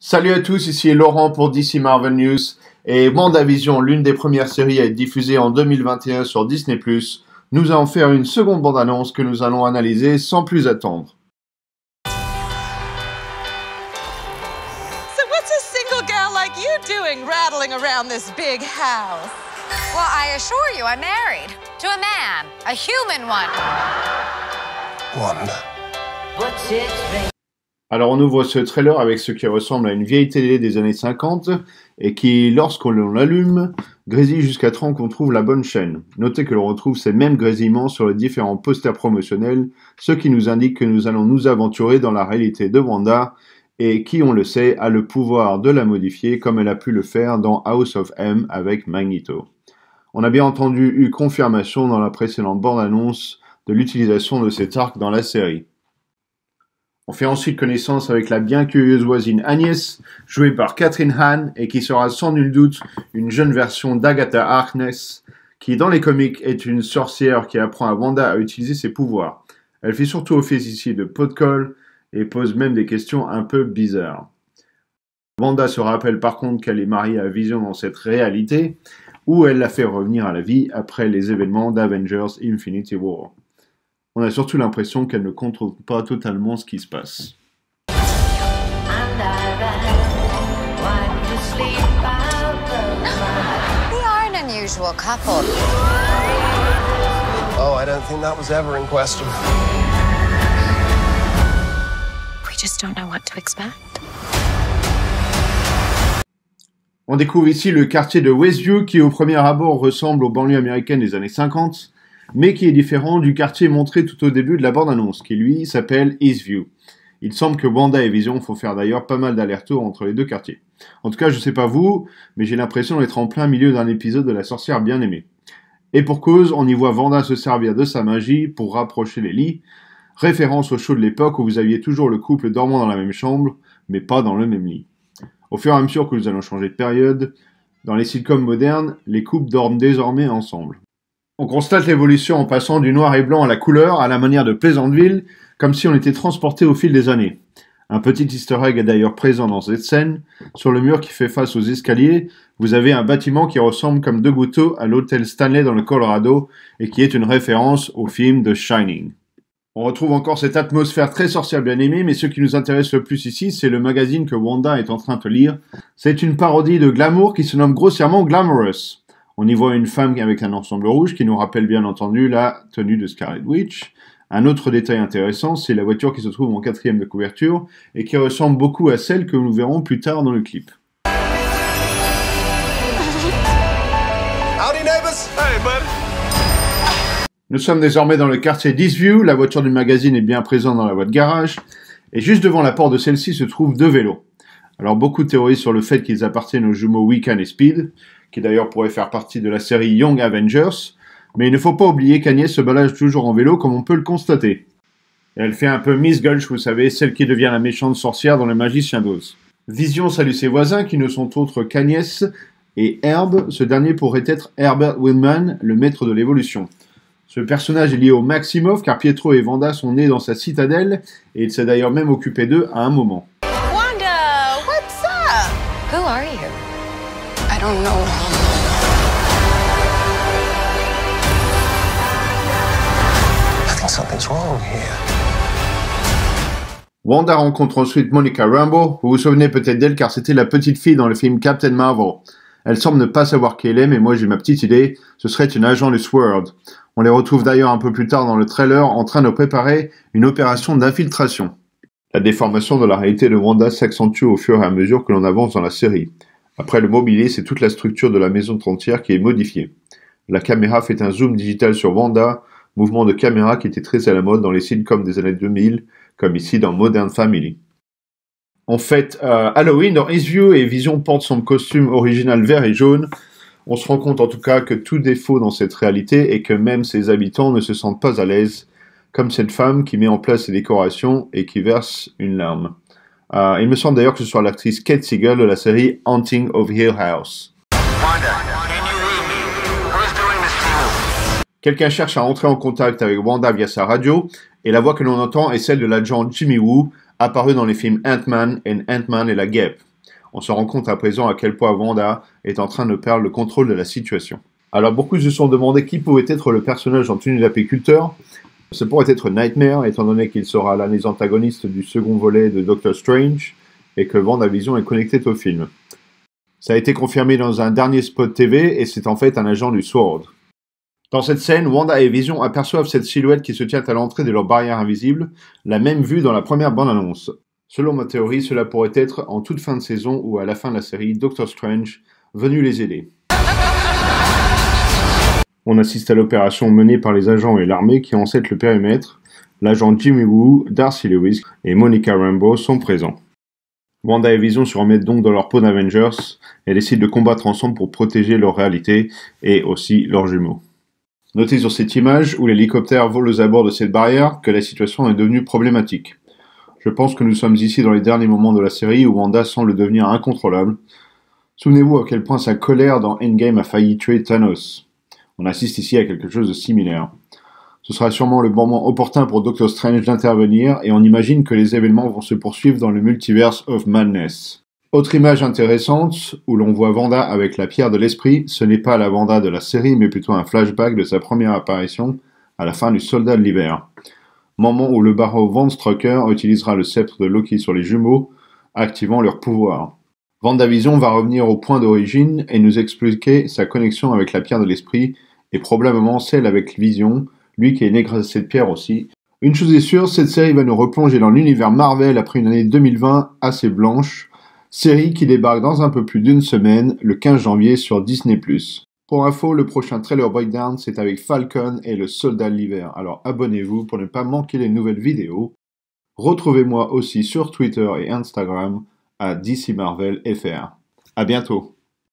Salut à tous, ici Laurent pour DC Marvel News. Et WandaVision, l'une des premières séries à être diffusée en 2021 sur Disney+, nous allons faire une seconde bande-annonce que nous allons analyser sans plus attendre. So what's a single gal like you doing rattling around this big house? Well, I assure you, I'm married to a man, a human one. Wanda. Alors on ouvre ce trailer avec ce qui ressemble à une vieille télé des années 50 et qui, lorsqu'on l'allume, grésille jusqu'à temps qu'on trouve la bonne chaîne. Notez que l'on retrouve ces mêmes grésillements sur les différents posters promotionnels, ce qui nous indique que nous allons nous aventurer dans la réalité de Wanda et qui, on le sait, a le pouvoir de la modifier comme elle a pu le faire dans House of M avec Magneto. On a bien entendu eu confirmation dans la précédente bande-annonce de l'utilisation de cet arc dans la série. On fait ensuite connaissance avec la bien curieuse voisine Agnès, jouée par Kathryn Hahn, et qui sera sans nul doute une jeune version d'Agatha Harkness, qui dans les comics est une sorcière qui apprend à Wanda à utiliser ses pouvoirs. Elle fait surtout office ici de pot de colle et pose même des questions un peu bizarres. Wanda se rappelle par contre qu'elle est mariée à Vision dans cette réalité, où elle l'a fait revenir à la vie après les événements d'Avengers Infinity War. On a surtout l'impression qu'elle ne contrôle pas totalement ce qui se passe. We are an unusual couple. Oh, I don't think that was ever in question. We just don't know what to expect. On découvre ici le quartier de Westview qui au premier abord ressemble aux banlieues américaines des années 50, mais qui est différent du quartier montré tout au début de la bande-annonce, qui lui s'appelle Eastview. Il semble que Wanda et Vision font faire d'ailleurs pas mal d'allers-retours entre les deux quartiers. En tout cas, je sais pas vous, mais j'ai l'impression d'être en plein milieu d'un épisode de la sorcière bien-aimée. Et pour cause, on y voit Wanda se servir de sa magie pour rapprocher les lits, référence au show de l'époque où vous aviez toujours le couple dormant dans la même chambre, mais pas dans le même lit. Au fur et à mesure que nous allons changer de période, dans les sitcoms modernes, les couples dorment désormais ensemble. On constate l'évolution en passant du noir et blanc à la couleur, à la manière de Pleasantville, comme si on était transporté au fil des années. Un petit easter egg est d'ailleurs présent dans cette scène. Sur le mur qui fait face aux escaliers, vous avez un bâtiment qui ressemble comme deux gouttes à l'hôtel Stanley dans le Colorado et qui est une référence au film The Shining. On retrouve encore cette atmosphère très sorcière bien aimée, mais ce qui nous intéresse le plus ici, c'est le magazine que Wanda est en train de lire. C'est une parodie de Glamour qui se nomme grossièrement Glamorous. On y voit une femme avec un ensemble rouge qui nous rappelle bien entendu la tenue de Scarlet Witch. Un autre détail intéressant, c'est la voiture qui se trouve en 4e de couverture et qui ressemble beaucoup à celle que nous verrons plus tard dans le clip. Howdy, neighbors. Hey, bud. Nous sommes désormais dans le quartier d'Eastview, la voiture du magazine est bien présente dans la voie de garage, et juste devant la porte de celle-ci se trouvent deux vélos. Alors beaucoup théorisent sur le fait qu'ils appartiennent aux jumeaux Wiccan et Speed, qui d'ailleurs pourrait faire partie de la série Young Avengers, mais il ne faut pas oublier qu'Agnès se balade toujours en vélo comme on peut le constater. Et elle fait un peu Miss Gulch, vous savez, celle qui devient la méchante sorcière dans Le Magicien d'Oz. Vision salue ses voisins qui ne sont autres qu'Agnès et Herb, ce dernier pourrait être Herbert Wildman, le maître de l'évolution. Ce personnage est lié au Maximoff car Pietro et Wanda sont nés dans sa citadelle et il s'est d'ailleurs même occupé d'eux à un moment. Wanda, what's up? Who are you? I don't know. I think something's wrong here. Wanda rencontre ensuite Monica Rambeau, vous vous souvenez peut-être d'elle car c'était la petite fille dans le film Captain Marvel. Elle semble ne pas savoir qui elle est, mais moi j'ai ma petite idée, ce serait une agent du SWORD. On les retrouve d'ailleurs un peu plus tard dans le trailer en train de préparer une opération d'infiltration. La déformation de la réalité de Wanda s'accentue au fur et à mesure que l'on avance dans la série. Après le mobilier, c'est toute la structure de la maison entière qui est modifiée. La caméra fait un zoom digital sur Wanda, mouvement de caméra qui était très à la mode dans les sitcoms des années 2000, comme ici dans Modern Family. En fait, Halloween dans Eastview et Vision porte son costume original vert et jaune. On se rend compte en tout cas que tout défaut dans cette réalité est que même ses habitants ne se sentent pas à l'aise, comme cette femme qui met en place ses décorations et qui verse une larme. Il me semble d'ailleurs que ce soit l'actrice Kate Siegel de la série Haunting of Hill House. Quelqu'un cherche à entrer en contact avec Wanda via sa radio, et la voix que l'on entend est celle de l'agent Jimmy Woo, apparu dans les films Ant-Man et Ant-Man et la Guêpe. On se rend compte à présent à quel point Wanda est en train de perdre le contrôle de la situation. Alors beaucoup se sont demandé qui pouvait être le personnage en tenue d'apiculteur. Ce pourrait être Nightmare, étant donné qu'il sera l'un des antagonistes du second volet de Doctor Strange, et que WandaVision est connectée au film. Ça a été confirmé dans un dernier spot TV, et c'est en fait un agent du SWORD. Dans cette scène, Wanda et Vision aperçoivent cette silhouette qui se tient à l'entrée de leur barrière invisible, la même vue dans la première bande-annonce. Selon ma théorie, cela pourrait être en toute fin de saison ou à la fin de la série Doctor Strange venu les aider. On assiste à l'opération menée par les agents et l'armée qui encèdent le périmètre. L'agent Jimmy Woo, Darcy Lewis et Monica Rambeau sont présents. Wanda et Vision se remettent donc dans leur peau d'Avengers et décident de combattre ensemble pour protéger leur réalité et aussi leurs jumeaux. Notez sur cette image où l'hélicoptère vole aux abords de cette barrière que la situation est devenue problématique. Je pense que nous sommes ici dans les derniers moments de la série où Wanda semble devenir incontrôlable. Souvenez-vous à quel point sa colère dans Endgame a failli tuer Thanos. On assiste ici à quelque chose de similaire. Ce sera sûrement le moment opportun pour Doctor Strange d'intervenir et on imagine que les événements vont se poursuivre dans le Multiverse of Madness. Autre image intéressante, où l'on voit Wanda avec la pierre de l'esprit, ce n'est pas la Wanda de la série, mais plutôt un flashback de sa première apparition à la fin du Soldat de l'Hiver. Moment où le baron Von Strucker utilisera le sceptre de Loki sur les jumeaux, activant leur pouvoir. WandaVision va revenir au point d'origine et nous expliquer sa connexion avec la pierre de l'esprit, et probablement celle avec Vision, lui qui est né grâce à cette pierre aussi. Une chose est sûre, cette série va nous replonger dans l'univers Marvel après une année 2020 assez blanche, série qui débarque dans un peu plus d'une semaine, le 15 janvier sur Disney+. Pour info, le prochain trailer breakdown, c'est avec Falcon et le Soldat de l'Hiver, alors abonnez-vous pour ne pas manquer les nouvelles vidéos. Retrouvez-moi aussi sur Twitter et Instagram à DC Marvel FR. À bientôt.